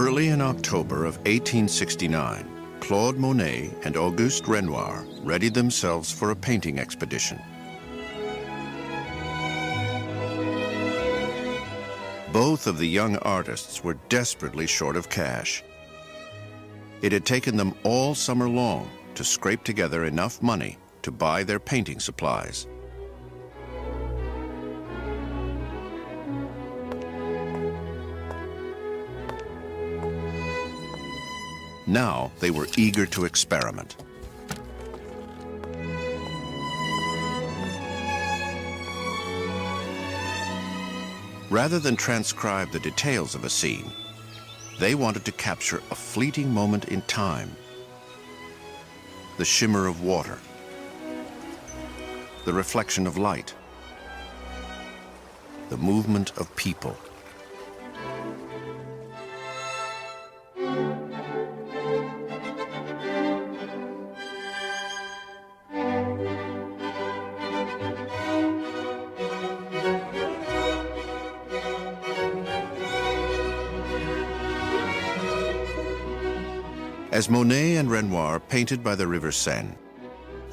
Early in October of 1869, Claude Monet and Auguste Renoir readied themselves for a painting expedition. Both of the young artists were desperately short of cash. It had taken them all summer long to scrape together enough money to buy their painting supplies. Now they were eager to experiment. Rather than transcribe the details of a scene, they wanted to capture a fleeting moment in time. The shimmer of water, the reflection of light, the movement of people. As Monet and Renoir painted by the River Seine,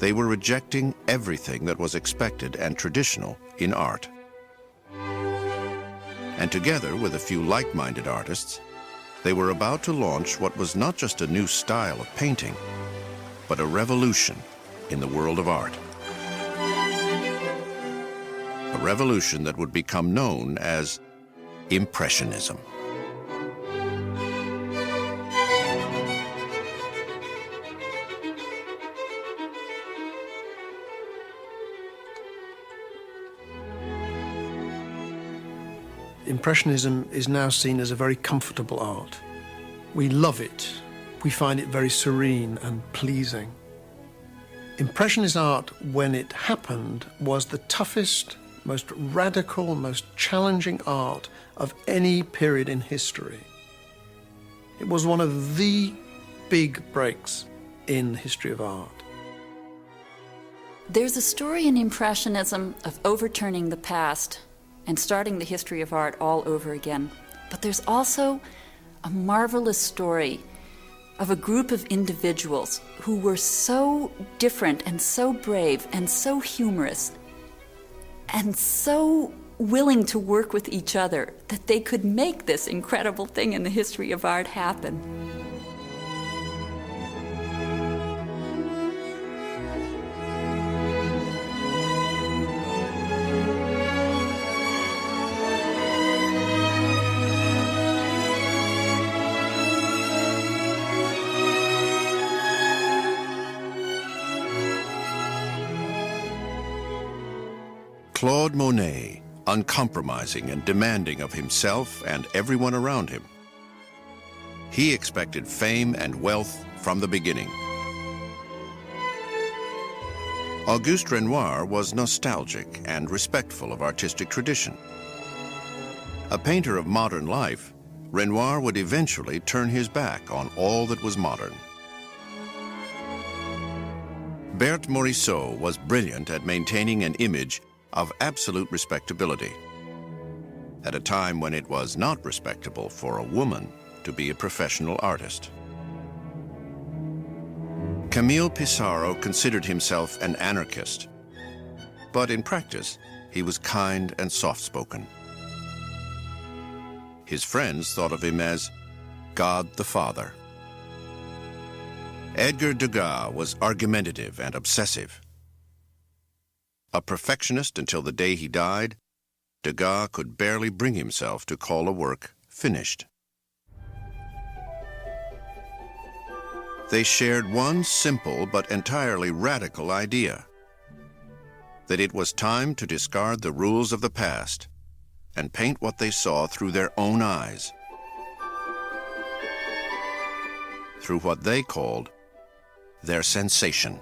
they were rejecting everything that was expected and traditional in art. And together with a few like-minded artists, they were about to launch what was not just a new style of painting, but a revolution in the world of art. A revolution that would become known as Impressionism. Impressionism is now seen as a very comfortable art. We love it. We find it very serene and pleasing. Impressionist art, when it happened, was the toughest, most radical, most challenging art of any period in history. It was one of the big breaks in the history of art. There's a story in Impressionism of overturning the past and starting the history of art all over again. But there's also a marvelous story of a group of individuals who were so different and so brave and so humorous and so willing to work with each other that they could make this incredible thing in the history of art happen. Claude Monet, uncompromising and demanding of himself and everyone around him. He expected fame and wealth from the beginning. Auguste Renoir was nostalgic and respectful of artistic tradition. A painter of modern life, Renoir would eventually turn his back on all that was modern. Berthe Morisot was brilliant at maintaining an image of absolute respectability, at a time when it was not respectable for a woman to be a professional artist. Camille Pissarro considered himself an anarchist, but in practice, he was kind and soft-spoken. His friends thought of him as God the Father. Edgar Degas was argumentative and obsessive. A perfectionist until the day he died, Degas could barely bring himself to call a work finished. They shared one simple but entirely radical idea: that it was time to discard the rules of the past and paint what they saw through their own eyes, through what they called their sensation.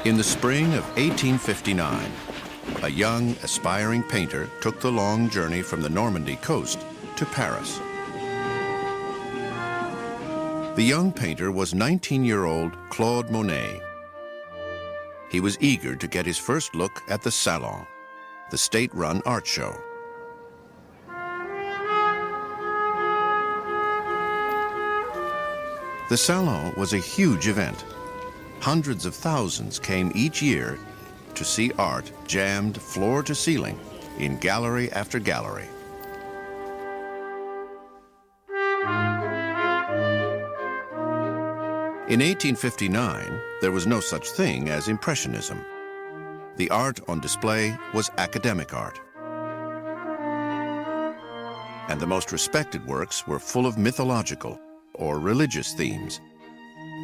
In the spring of 1859, a young, aspiring painter took the long journey from the Normandy coast to Paris. The young painter was 19-year-old Claude Monet. He was eager to get his first look at the Salon, the state-run art show. The Salon was a huge event. Hundreds of thousands came each year to see art jammed floor to ceiling in gallery after gallery. In 1859, there was no such thing as Impressionism. The art on display was academic art. And the most respected works were full of mythological or religious themes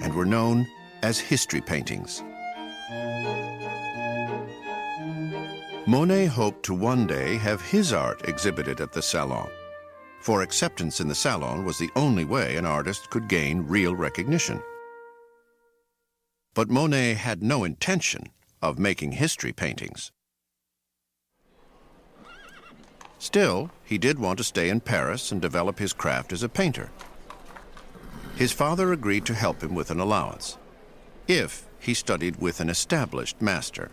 and were known as history paintings. Monet hoped to one day have his art exhibited at the Salon, for acceptance in the Salon was the only way an artist could gain real recognition. But Monet had no intention of making history paintings. Still, he did want to stay in Paris and develop his craft as a painter. His father agreed to help him with an allowance, if he studied with an established master.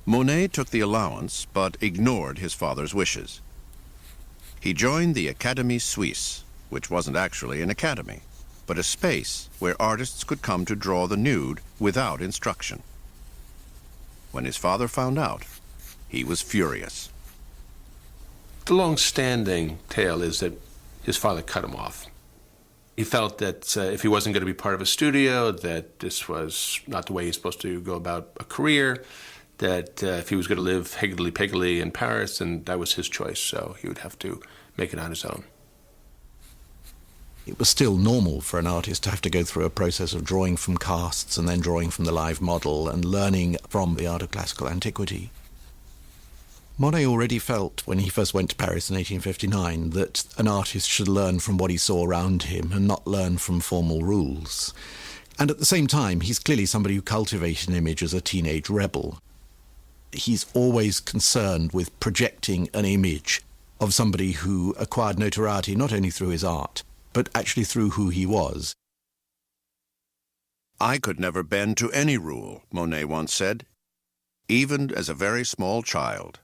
Monet took the allowance, but ignored his father's wishes. He joined the Académie Suisse, which wasn't actually an academy, but a space where artists could come to draw the nude without instruction. When his father found out, he was furious. The long-standing tale is that his father cut him off. He felt that if he wasn't going to be part of a studio, that this was not the way he's supposed to go about a career, that if he was going to live higgledy-piggledy in Paris, then that was his choice, so he would have to make it on his own. It was still normal for an artist to have to go through a process of drawing from casts and then drawing from the live model and learning from the art of classical antiquity. Monet already felt, when he first went to Paris in 1859, that an artist should learn from what he saw around him and not learn from formal rules. And at the same time, he's clearly somebody who cultivated an image as a teenage rebel. He's always concerned with projecting an image of somebody who acquired notoriety not only through his art, but actually through who he was. "I could never bend to any rule," Monet once said, "even as a very small child."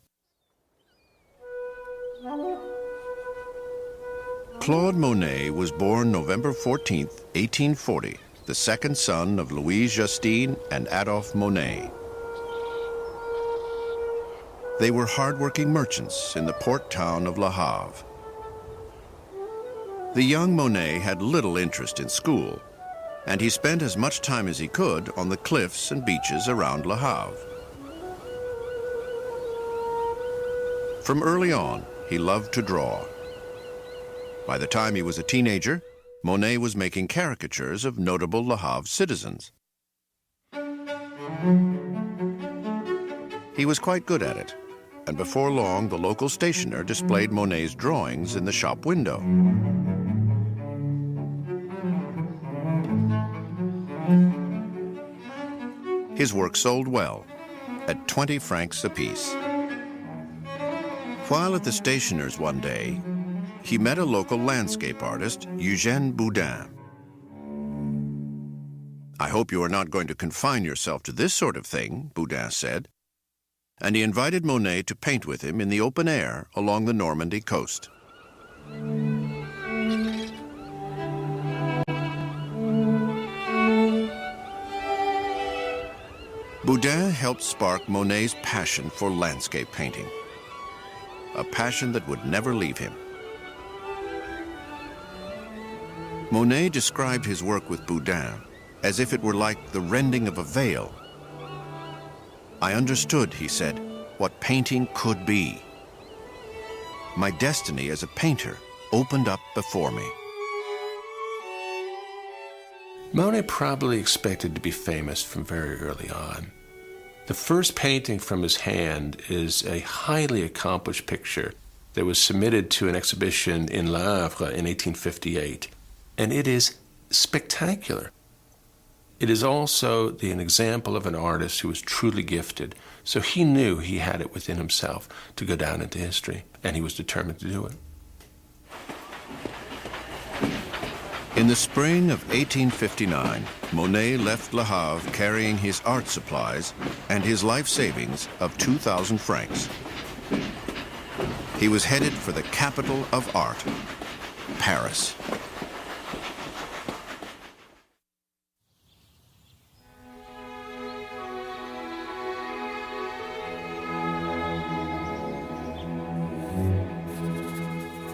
Claude Monet was born November 14, 1840, the second son of Louise Justine and Adolphe Monet. They were hard-working merchants in the port town of Le Havre. The young Monet had little interest in school, and he spent as much time as he could on the cliffs and beaches around Le Havre. From early on, he loved to draw. By the time he was a teenager, Monet was making caricatures of notable Le Havre citizens. He was quite good at it, and before long, the local stationer displayed Monet's drawings in the shop window. His work sold well, at 20 francs apiece. While at the stationer's one day, he met a local landscape artist, Eugène Boudin. "I hope you are not going to confine yourself to this sort of thing," Boudin said, and he invited Monet to paint with him in the open air along the Normandy coast. Boudin helped spark Monet's passion for landscape painting, a passion that would never leave him. Monet described his work with Boudin as if it were like the rending of a veil. "I understood," he said, "what painting could be. My destiny as a painter opened up before me." Monet probably expected to be famous from very early on. The first painting from his hand is a highly accomplished picture that was submitted to an exhibition in Le Havre in 1858, and it is spectacular. It is also an example of an artist who was truly gifted. So he knew he had it within himself to go down into history, and he was determined to do it. In the spring of 1859, Monet left Le Havre carrying his art supplies and his life savings of 2,000 francs. He was headed for the capital of art, Paris.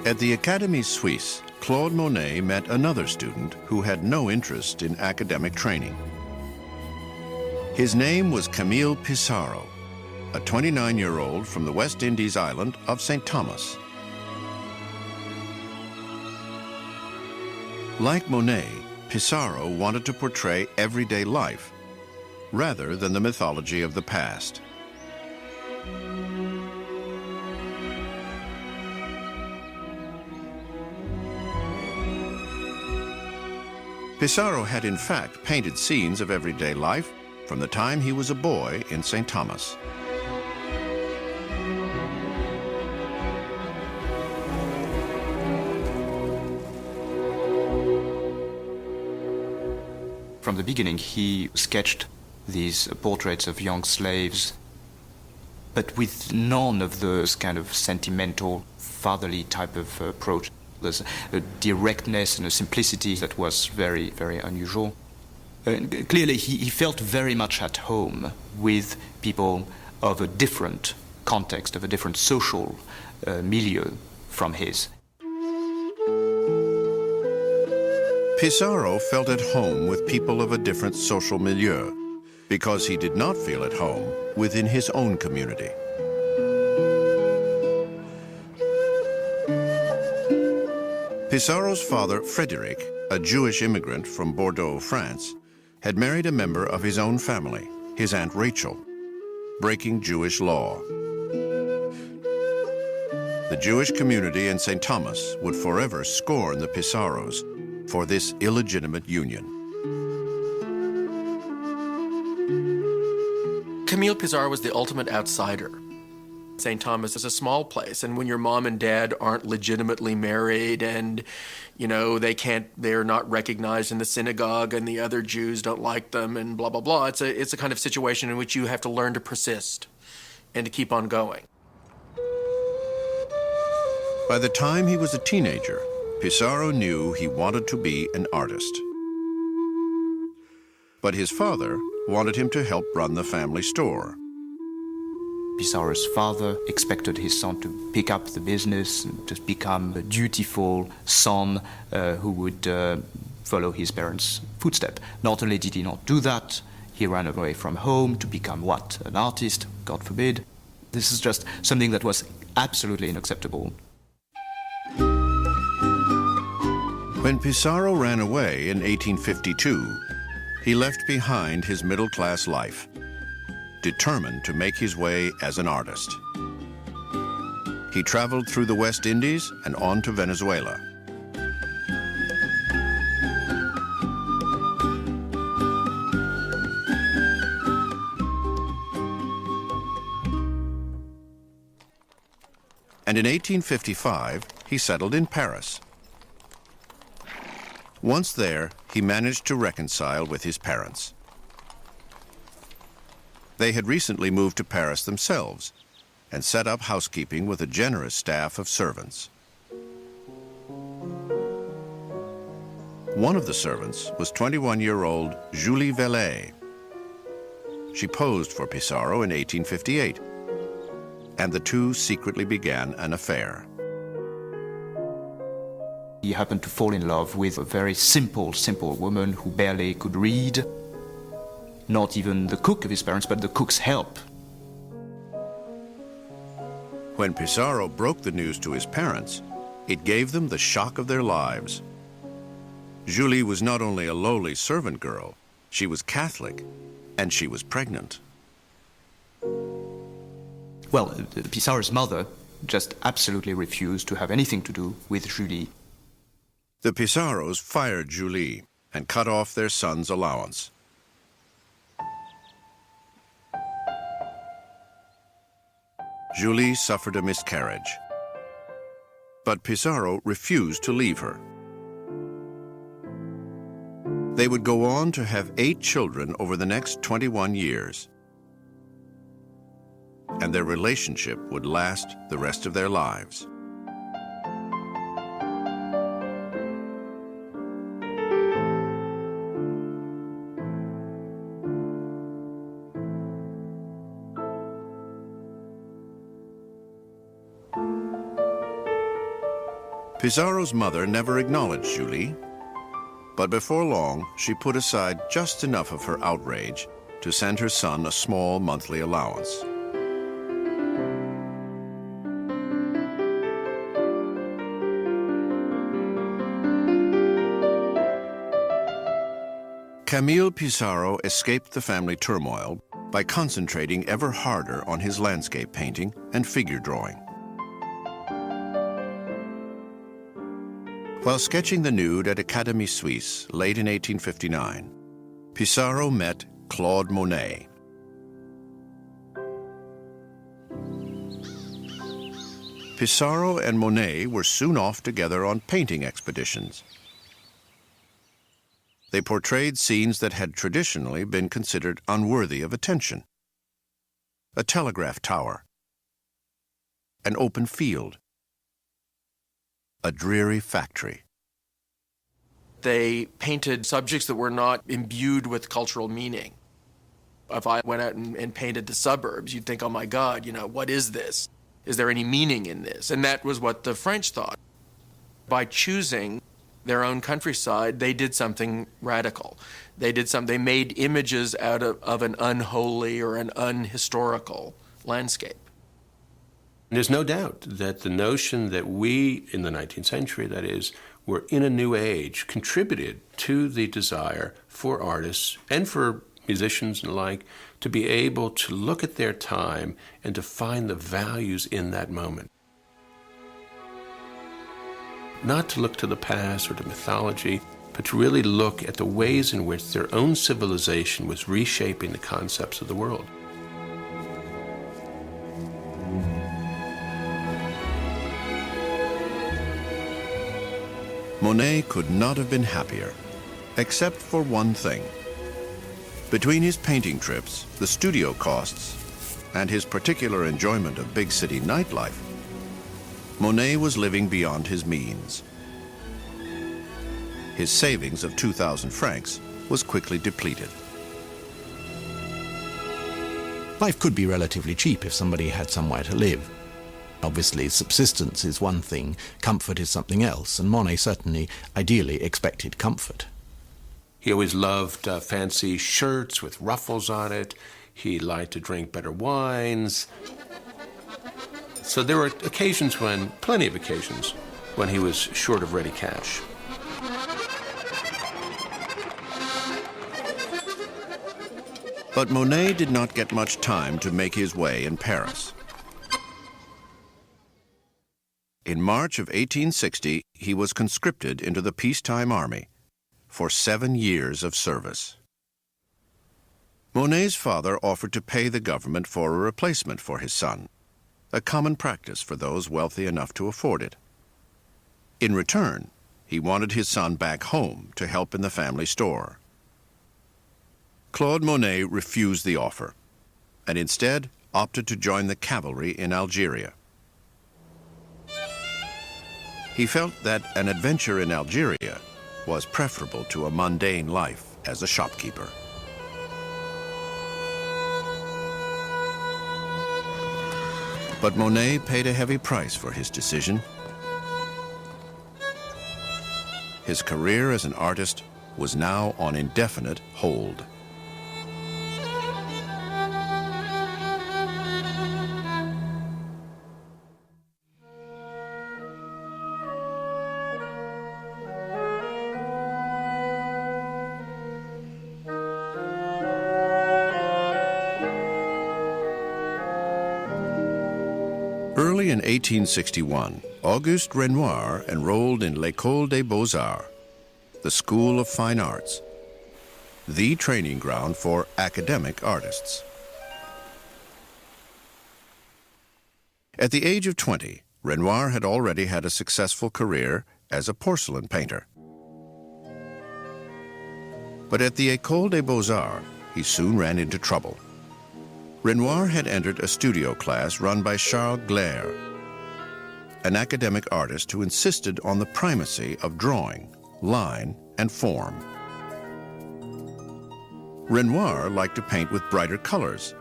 At the Académie Suisse, Claude Monet met another student who had no interest in academic training. His name was Camille Pissarro, a 29-year-old from the West Indies island of St. Thomas. Like Monet, Pissarro wanted to portray everyday life rather than the mythology of the past. Pissarro had in fact painted scenes of everyday life from the time he was a boy in St. Thomas. From the beginning, he sketched these portraits of young slaves, but with none of those kind of sentimental, fatherly type of approach. There's a directness and a simplicity that was very, very unusual. Clearly, he felt very much at home with people of a different context, of a different social milieu from his. Pissarro felt at home with people of a different social milieu because he did not feel at home within his own community. Pissarro's father, Frédéric, a Jewish immigrant from Bordeaux, France, had married a member of his own family, his Aunt Rachel, breaking Jewish law. The Jewish community in St. Thomas would forever scorn the Pissarros for this illegitimate union. Camille Pissarro was the ultimate outsider. St. Thomas is a small place, and when your mom and dad aren't legitimately married and, you know, they're not recognized in the synagogue and the other Jews don't like them and blah, blah, blah, it's a kind of situation in which you have to learn to persist and to keep on going. By the time he was a teenager, Pissarro knew he wanted to be an artist. But his father wanted him to help run the family store. Pissarro's father expected his son to pick up the business and to become a dutiful son who would follow his parents' footsteps. Not only did he not do that, he ran away from home to become what? An artist, God forbid. This is just something that was absolutely unacceptable. When Pissarro ran away in 1852, he left behind his middle-class life, determined to make his way as an artist. He traveled through the West Indies and on to Venezuela. And in 1855, he settled in Paris. Once there, he managed to reconcile with his parents. They had recently moved to Paris themselves and set up housekeeping with a generous staff of servants. One of the servants was 21-year-old Julie Velay. She posed for Pissarro in 1858, and the two secretly began an affair. He happened to fall in love with a very simple woman who barely could read. Not even the cook of his parents, but the cook's help. When Pissarro broke the news to his parents, it gave them the shock of their lives. Julie was not only a lowly servant girl, she was Catholic, and she was pregnant. Well, Pissarro's mother just absolutely refused to have anything to do with Julie. The Pissarros fired Julie and cut off their son's allowance. Julie suffered a miscarriage. But Pissarro refused to leave her. They would go on to have 8 children over the next 21 years. And their relationship would last the rest of their lives. Pissarro's mother never acknowledged Julie, but before long she put aside just enough of her outrage to send her son a small monthly allowance. Camille Pissarro escaped the family turmoil by concentrating ever harder on his landscape painting and figure drawing. While sketching the nude at Académie Suisse late in 1859, Pissarro met Claude Monet. Pissarro and Monet were soon off together on painting expeditions. They portrayed scenes that had traditionally been considered unworthy of attention. A telegraph tower, an open field, a dreary factory. They painted subjects that were not imbued with cultural meaning. If I went out and painted the suburbs, you'd think, oh my God, what is this? Is there any meaning in this? And that was what the French thought. By choosing their own countryside, they did something radical. They made images out of an unholy or an unhistorical landscape. There's no doubt that the notion that we, in the 19th century, that is, were in a new age, contributed to the desire for artists and for musicians and the like to be able to look at their time and to find the values in that moment. Not to look to the past or to mythology, but to really look at the ways in which their own civilization was reshaping the concepts of the world. Monet could not have been happier, except for one thing. Between his painting trips, the studio costs, and his particular enjoyment of big city nightlife, Monet was living beyond his means. His savings of 2,000 francs was quickly depleted. Life could be relatively cheap if somebody had somewhere to live. Obviously, subsistence is one thing, comfort is something else, and Monet certainly, ideally, expected comfort. He always loved fancy shirts with ruffles on it. He liked to drink better wines. So there were plenty of occasions, when he was short of ready cash. But Monet did not get much time to make his way in Paris. In March of 1860, he was conscripted into the peacetime army for 7 years of service. Monet's father offered to pay the government for a replacement for his son, a common practice for those wealthy enough to afford it. In return, he wanted his son back home to help in the family store. Claude Monet refused the offer, and instead opted to join the cavalry in Algeria. He felt that an adventure in Algeria was preferable to a mundane life as a shopkeeper. But Monet paid a heavy price for his decision. His career as an artist was now on indefinite hold. Early in 1861, Auguste Renoir enrolled in l'École des Beaux-Arts, the School of Fine Arts, the training ground for academic artists. At the age of 20, Renoir had already had a successful career as a porcelain painter. But at the École des Beaux-Arts, he soon ran into trouble. Renoir had entered a studio class run by Charles Gleyre, an academic artist who insisted on the primacy of drawing, line, and form. Renoir liked to paint with brighter colors.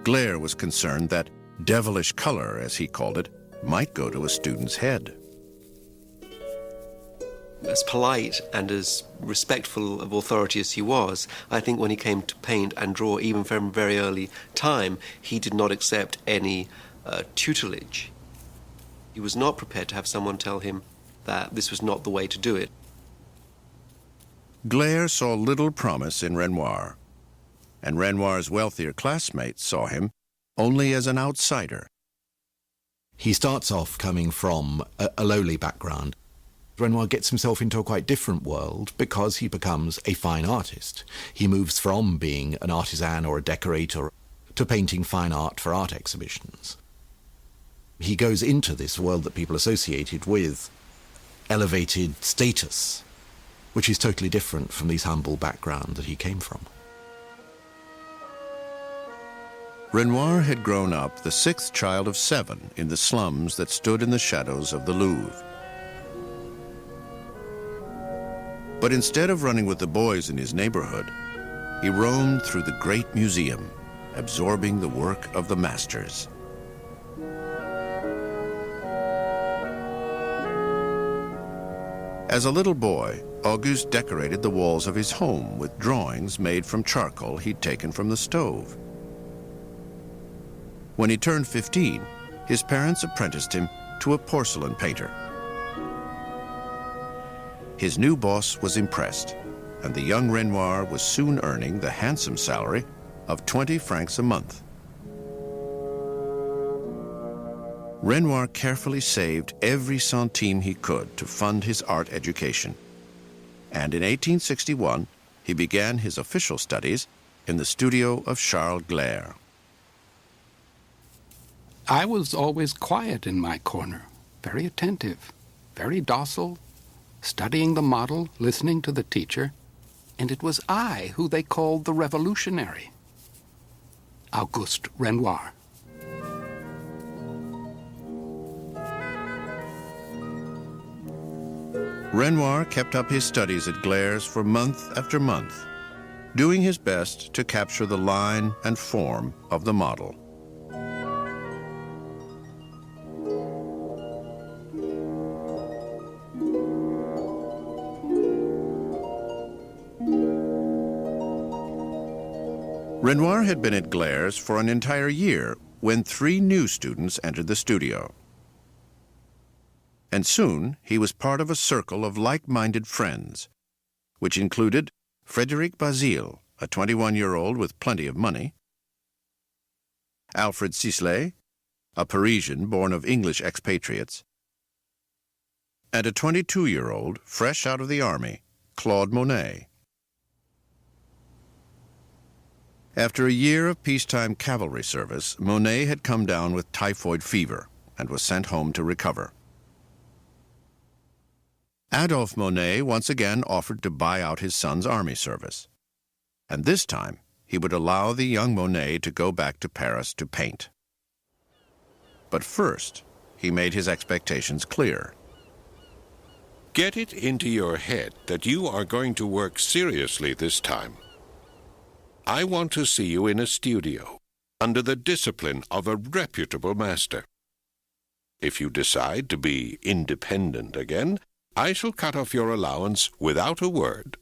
Gleyre was concerned that devilish color, as he called it, might go to a student's head. As polite and as respectful of authority as he was, I think when he came to paint and draw, even from a very early time, he did not accept any tutelage. He was not prepared to have someone tell him that this was not the way to do it. Gleyre saw little promise in Renoir, and Renoir's wealthier classmates saw him only as an outsider. He starts off coming from a lowly background. Renoir gets himself into a quite different world because he becomes a fine artist. He moves from being an artisan or a decorator to painting fine art for art exhibitions. He goes into this world that people associated with elevated status, which is totally different from this humble background that he came from. Renoir had grown up the sixth child of 7 in the slums that stood in the shadows of the Louvre. But instead of running with the boys in his neighborhood, he roamed through the great museum, absorbing the work of the masters. As a little boy, Auguste decorated the walls of his home with drawings made from charcoal he'd taken from the stove. When he turned 15, his parents apprenticed him to a porcelain painter. His new boss was impressed, and the young Renoir was soon earning the handsome salary of 20 francs a month. Renoir carefully saved every centime he could to fund his art education, and in 1861 he began his official studies in the studio of Charles Gleyre. I was always quiet in my corner, very attentive, very docile, studying the model, listening to the teacher, and it was I who they called the revolutionary, Auguste Renoir. Renoir kept up his studies at Gleyre's for month after month, doing his best to capture the line and form of the model. Renoir had been at Gleyre's for an entire year when 3 new students entered the studio. And soon he was part of a circle of like-minded friends, which included Frédéric Bazille, a 21-year-old with plenty of money, Alfred Sisley, a Parisian born of English expatriates, and a 22-year-old fresh out of the army, Claude Monet. After a year of peacetime cavalry service, Monet had come down with typhoid fever and was sent home to recover. Adolphe Monet once again offered to buy out his son's army service, and this time he would allow the young Monet to go back to Paris to paint. But first, he made his expectations clear. Get it into your head that you are going to work seriously this time. I want to see you in a studio, under the discipline of a reputable master. If you decide to be independent again, I shall cut off your allowance without a word.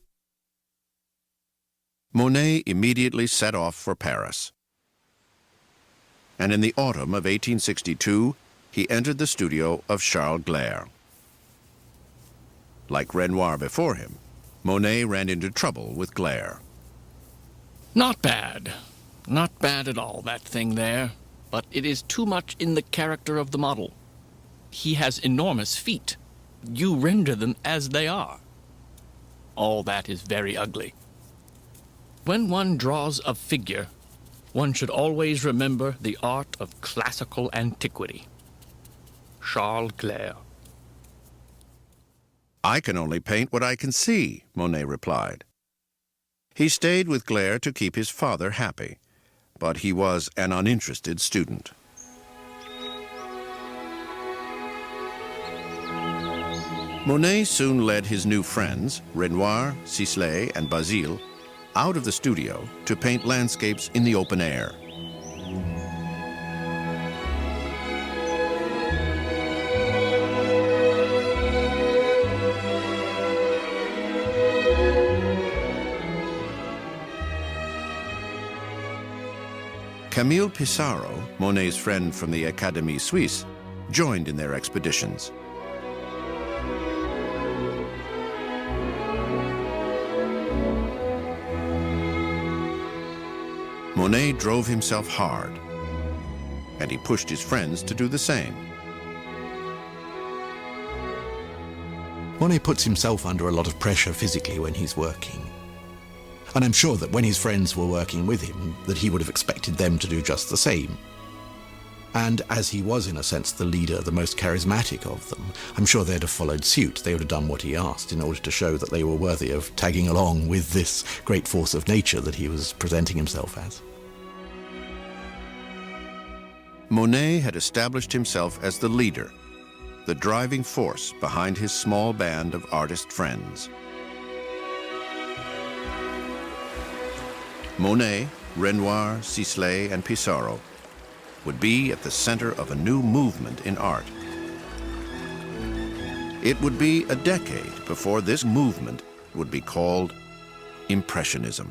Monet immediately set off for Paris. And in the autumn of 1862, he entered the studio of Charles Gleyre. Like Renoir before him, Monet ran into trouble with Gleyre. Not bad. Not bad at all, that thing there. But it is too much in the character of the model. He has enormous feet. You render them as they are. All that is very ugly. When one draws a figure, one should always remember the art of classical antiquity. Charles Clair. I can only paint what I can see, Monet replied. He stayed with Glare to keep his father happy, but he was an uninterested student. Monet soon led his new friends, Renoir, Sisley, and Basile, out of the studio to paint landscapes in the open air. Camille Pissarro, Monet's friend from the Académie Suisse, joined in their expeditions. Monet drove himself hard, and he pushed his friends to do the same. Monet puts himself under a lot of pressure physically when he's working. And I'm sure that when his friends were working with him, that he would have expected them to do just the same. And as he was, in a sense, the leader, the most charismatic of them, I'm sure they'd have followed suit. They would have done what he asked in order to show that they were worthy of tagging along with this great force of nature that he was presenting himself as. Monet had established himself as the leader, the driving force behind his small band of artist friends. Monet, Renoir, Sisley, and Pissarro would be at the center of a new movement in art. It would be a decade before this movement would be called Impressionism.